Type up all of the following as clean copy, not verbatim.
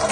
「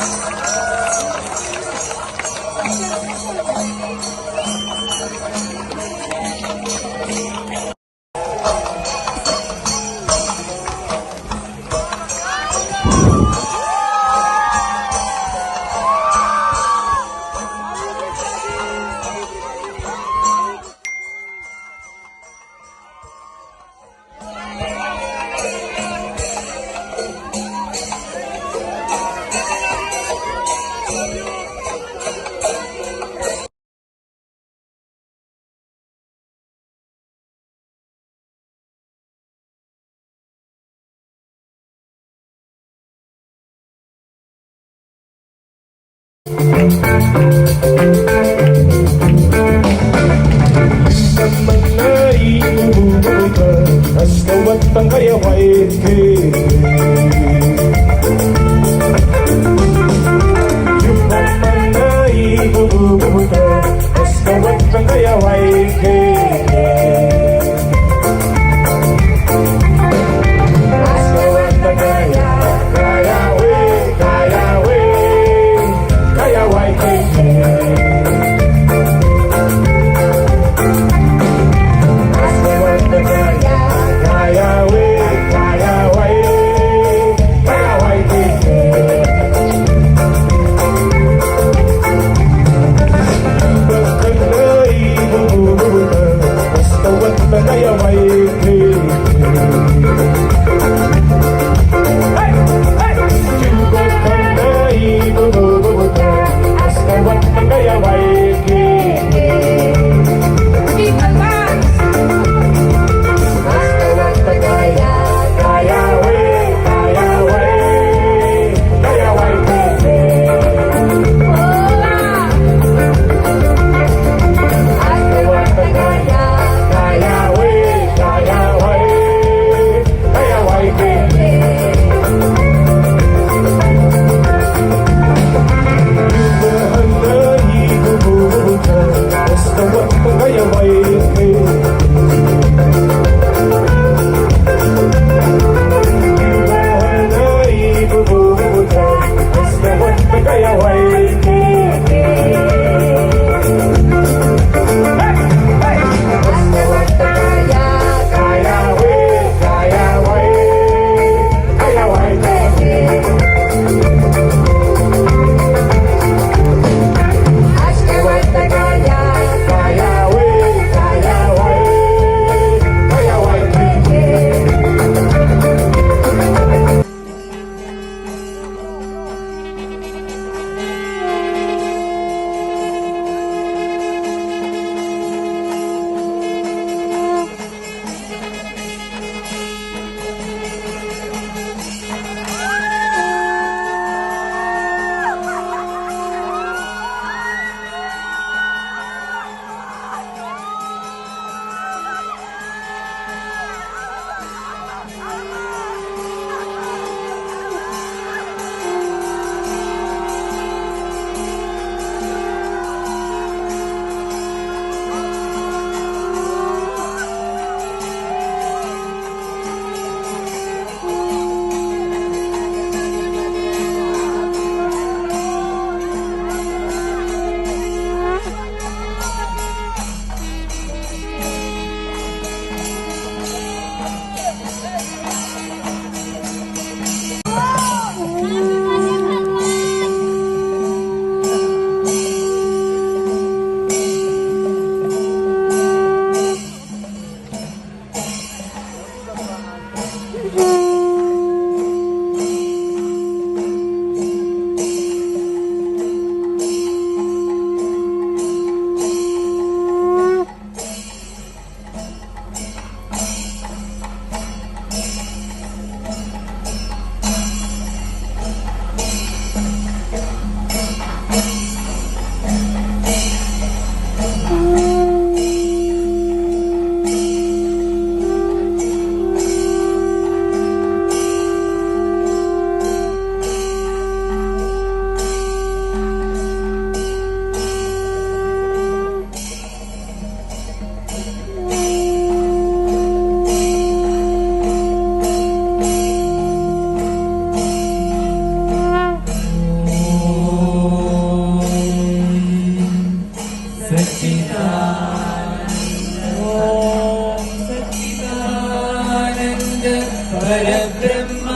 పరబ్రహ్మ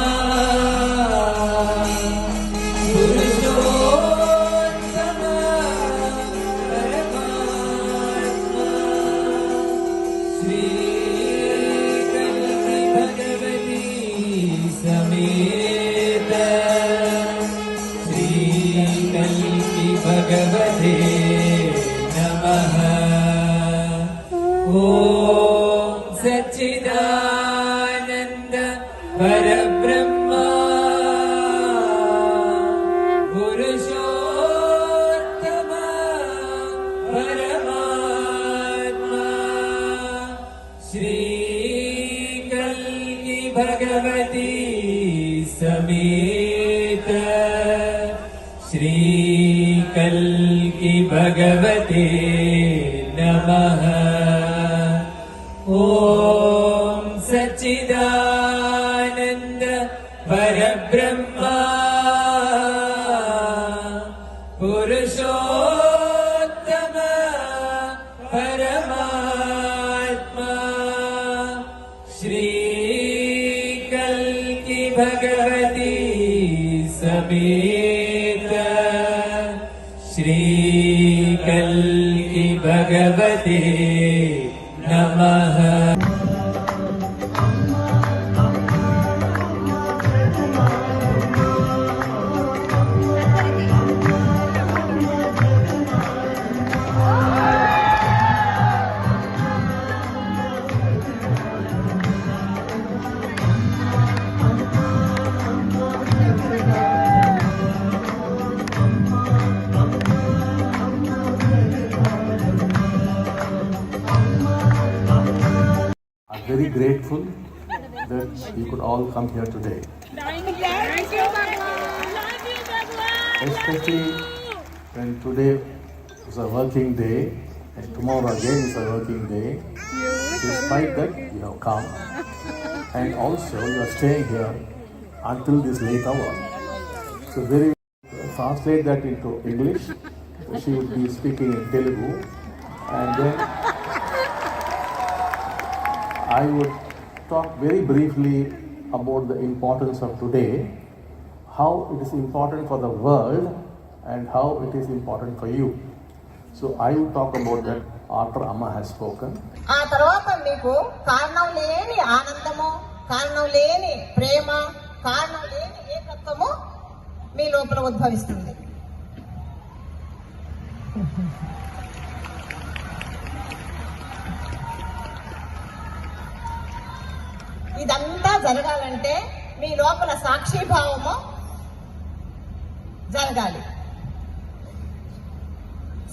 పురుషోత్తమ పరమాత్మ శ్రీ భగవతి సమేత శ్రీ కల్కి భగవతే నమః. ఓం సచ్చిదానంద పరబ్రహ్మ పురుషోత్తమ పరమాత్మ శ్రీ కల్కి భగవతి సమేత శ్రీ కల్కి భగవతే నమః. ఓం సచ్చిదానంద పరబ్రహ్మ పురుషోత్తమ పరమాత్మ శ్రీ కల్కి భగవతి సమేత శ్రీ కల్కి భగవతే నమః. Very grateful that you could all come here today. Thank you, Bhagwan. Especially when today is a working day and tomorrow again is a working day. Despite that, you have come and also you are staying here until this late hour. So translate that into English. She would be speaking in Telugu and then I would talk very briefly about the importance of today, how it is important for the world and how it is important for you. So I will talk about that after Amma has spoken. ఆ తర్వాత మీకు కారణం లేని ఆనందము, కారణం లేని ప్రేమ, కారణం లేని ఏకత్వము మీ లోపల ఉద్భవిస్తుంది. ఇదంతా జరగాలంటే మీ లోపల సాక్షిభావము జరగాలి.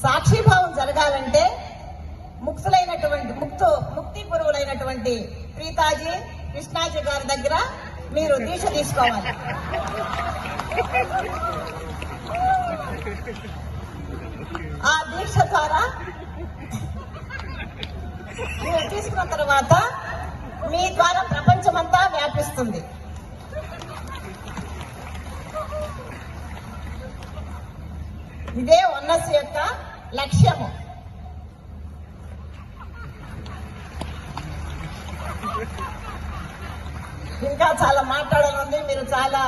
సాక్షిభావం జరగాలంటే ముక్తి పురువులైనటువంటి ప్రీతాజీ, కృష్ణాజీ గారి దగ్గర మీరు దీక్ష తీసుకోవాలి. ఆ దీక్ష ద్వారా మీరు తీసుకున్న తర్వాత మీ ద్వారా ప్రపంచమంతా వ్యాపిస్తుంది. ఇదే వన్నెస్ యొక్క లక్ష్యము. ఇంకా చాలా మాట్లాడాలండి, మీరు చాలా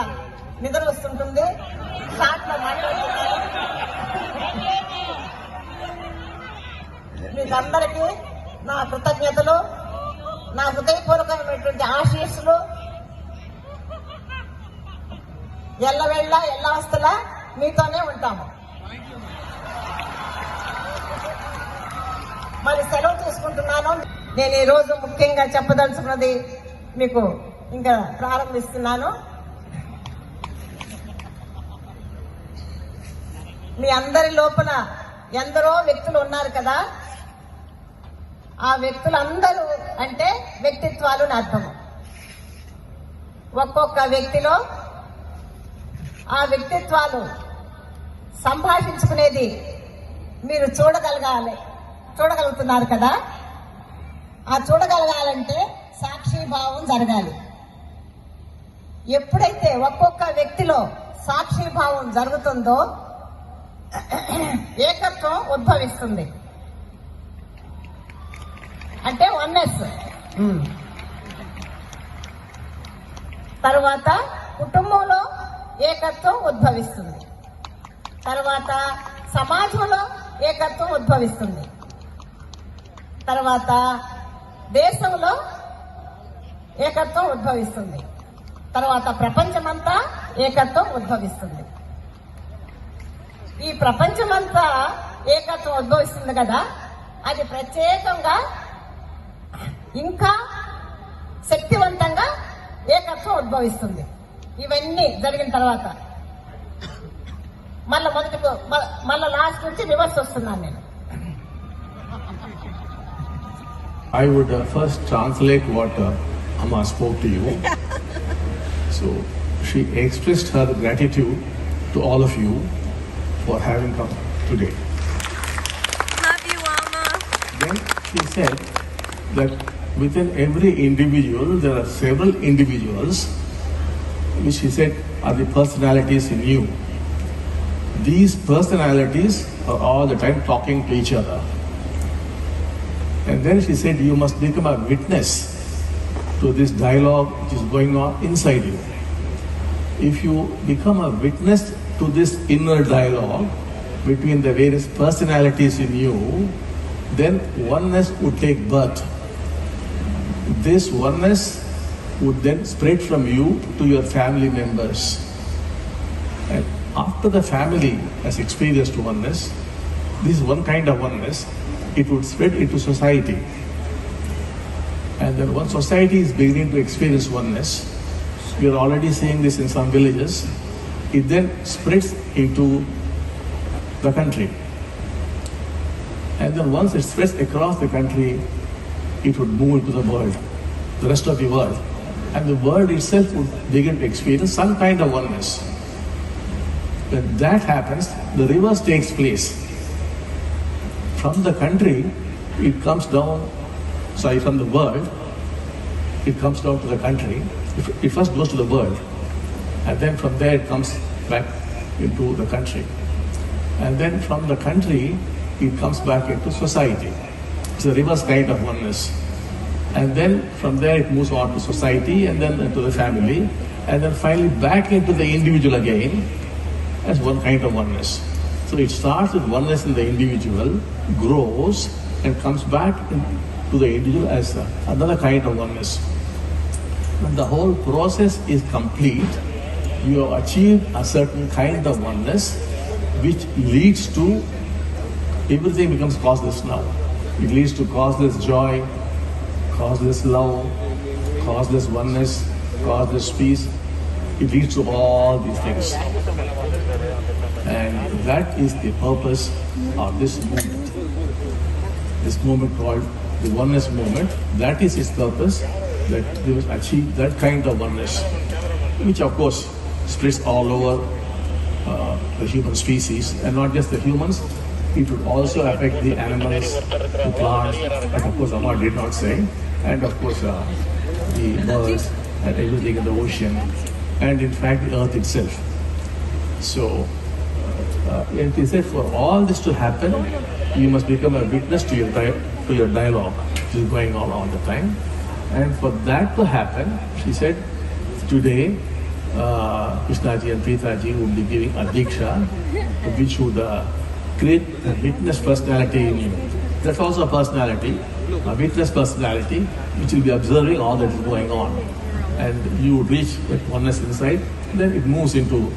నిద్ర వస్తుంటుంది, షార్ట్ లో మాట్లాడుతున్నారు. మీకందరికీ నా కృతజ్ఞతలు, నా హృదయపూర్వకమైనటువంటి ఆశీస్సులు. ఎల్లవేళ్ళ ఎల్లవస్థలా మీతోనే ఉంటాము. మరి సెలవు తీసుకుంటున్నాను. నేను ఈ రోజు ముఖ్యంగా చెప్పదలుచుకున్నది మీకు ఇంకా ప్రారంభిస్తున్నాను. మీ అందరి లోపల ఎందరో వ్యక్తులు ఉన్నారు కదా. ఆ వ్యక్తులందరూ అంటే వ్యక్తిత్వాలు అని అర్థము. ఒక్కొక్క వ్యక్తిలో ఆ వ్యక్తిత్వాలు సంభాషించుకునేది మీరు చూడగలుగుతున్నారు కదా. ఆ చూడగలగాలంటే సాక్షిభావం జరగాలి. ఎప్పుడైతే ఒక్కొక్క వ్యక్తిలో సాక్షిభావం జరుగుతుందో ఏకత్వం ఉద్భవిస్తుంది. అంటే వన్నెస్. తర్వాత కుటుంబంలో ఏకత్వం ఉద్భవిస్తుంది. తర్వాత సమాజంలో ఏకత్వం ఉద్భవిస్తుంది. తర్వాత దేశంలో ఏకత్వం ఉద్భవిస్తుంది. తర్వాత ప్రపంచమంతా ఏకత్వం ఉద్భవిస్తుంది. ఈ ప్రపంచమంతా ఏకత్వం ఉద్భవిస్తుంది కదా, అది ప్రత్యేకంగా ఇంకా శక్తివంతంగా ఏకత్వం ఉద్భవిస్తుంది. ఇవన్నీ జరిగిన తర్వాత మళ్ళా లాస్ట్ నుంచి రివర్స్ వస్తున్నాను నేను. I would first translate what Amma spoke to you. So she expressed her gratitude to all of you for having come today. Love you, Amma. Then she said that within every individual there are several individuals which she said are the personalities in you. These personalities are all the time talking to each other. And then she said you must become a witness to this dialogue which is going on inside you. If you become a witness to this inner dialogue between the various personalities in you, then oneness would take birth. This oneness would then spread from you to your family members. And after the family has experienced oneness, this is one kind of oneness, it would spread into society. And then once society is beginning to experience oneness, we are already seeing this in some villages, it then spreads into the country. And then once it spreads across the country, it would move into the world, the rest of the world. And the world itself would begin to experience some kind of oneness. When that happens, the reverse takes place. From the country, it comes down, from the world, it comes down to the country. It first goes to the world. And then from there it comes back into the country. And then from the country, it comes back into society. It's a reverse kind of oneness. And then from there it moves on to society and then into the family. And then finally back into the individual again as one kind of oneness. So it starts with oneness in the individual, grows and comes back to the individual as another kind of oneness. When the whole process is complete, you have achieved a certain kind of oneness which leads to everything becomes causeless now. It leads to causeless joy, causeless love, causeless oneness, causeless peace. It leads to all these things. And that is the purpose of this movement. This movement called the oneness movement, that is its purpose, that we must achieve that kind of oneness, which of course spreads all over the human species, and not just the humans, it would also affect the animals, the plants, and of course Amma did not say, and of course the birds and everything in the ocean, and in fact the earth itself. So, and he said for all this to happen, you must become a witness to your dialogue, which is going on all the time. And for that to happen, she said, today, Krishnaji and Pritaji would be giving a diksha, which would create a witness personality in you. That's also a personality, a witness personality, which will be observing all that is going on. And you would reach that oneness inside, then it moves into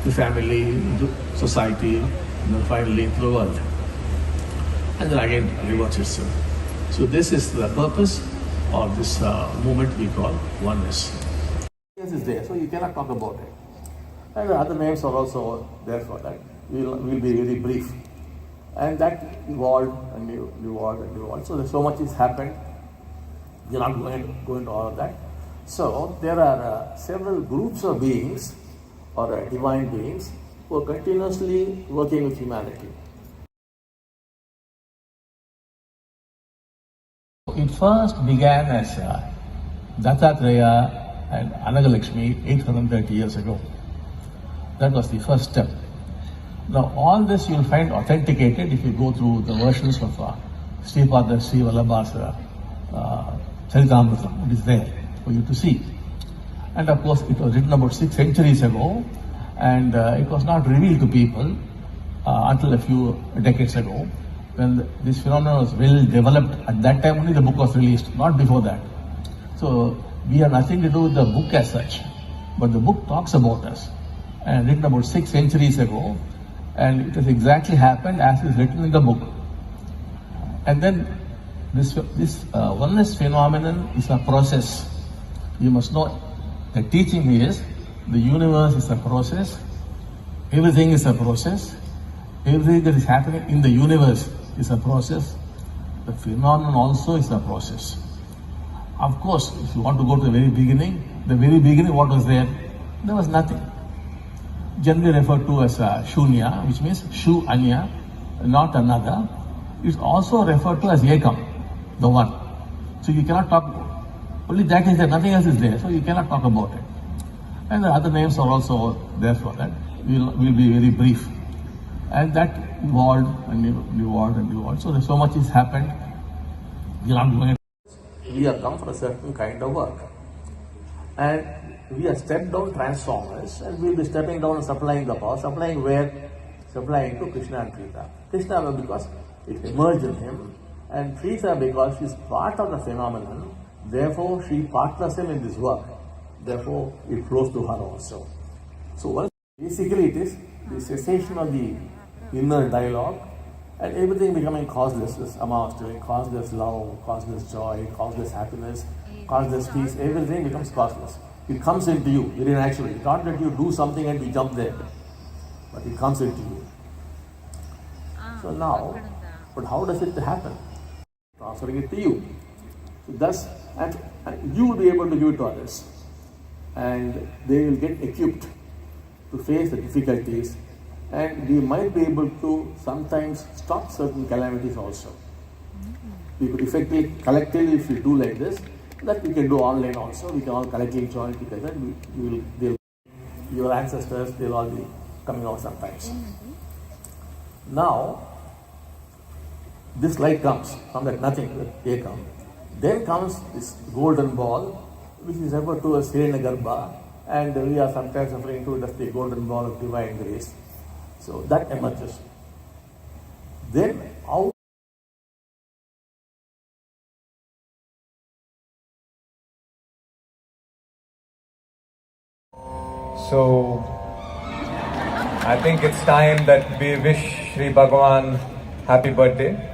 the family, into society, and then finally into the world. And then again reverts itself. So this is the purpose of this movement we call oneness. This is there, so you cannot talk about it. And the other names are also there for that. We'll be really brief. And that evolved and evolved and evolved. So so much has happened. We're not going to go into all of that. So there are several groups of beings or divine beings who are continuously working with humanity. It first began as Dattatreya and Anagalakshmi 830 years ago. That was the first step. Now all this you'll find authenticated if you go through the versions of Sripada Sri Vallabha's Charitamrita. It is there for you to see. And of course, it was written about 6 centuries ago, and it was not revealed to people until a few decades ago, when this phenomenon was well developed. At that time only the book was released, not before that. So we have nothing to do with the book as such, but the book talks about us, and written about 6 centuries ago, and it has exactly happened as is written in the book. And then this oneness phenomenon is a process. You must know, the teaching is the universe is a process, everything is a process, everything that is happening in the universe is a process, the phenomenon also is a process. Of course, if you want to go to the very beginning, what was there? There was nothing. Generally referred to as shunya, which means shu anya, not another. It's also referred to as ekam, the one. So you cannot talk, only that is there, nothing else is there, so you cannot talk about it. And the other names are also there for that. We'll be very brief. And that evolved and evolved and evolved. So there's so much has happened. We have come for a certain kind of work. And we are stepped down transformers, and we'll be stepping down and supplying the power. Supplying where? Supplying to Krishna and Krita. Krishna because it emerged in him, and Krita because she's part of the phenomenon. Therefore, she partners him in this work. Therefore, it flows to her also. So basically it is the cessation of the inner dialogue, and everything becoming causeless. This Amma was doing causeless love, causeless joy, causeless happiness, causeless peace. Everything becomes causeless. It comes into you very naturally. It's not that you do something and you jump there, but it comes into you. So now, but how does it happen? Transferring it to you. So thus, and you will be able to give it to others, and they will get equipped to face the difficulties, and we might be able to sometimes stop certain calamities also. We could effectively, collectively, if we do like this, that we can do online also. We can all collectively join together. Your ancestors, they'll all be coming out sometimes. Now, this light comes from that nothing, they come. Then comes this golden ball, which is referred to as Hiranyagarba, and we are sometimes referring to it as the golden ball of divine grace. So that emerges. Then out. So I think it's time that we wish Sri Bhagavan happy birthday.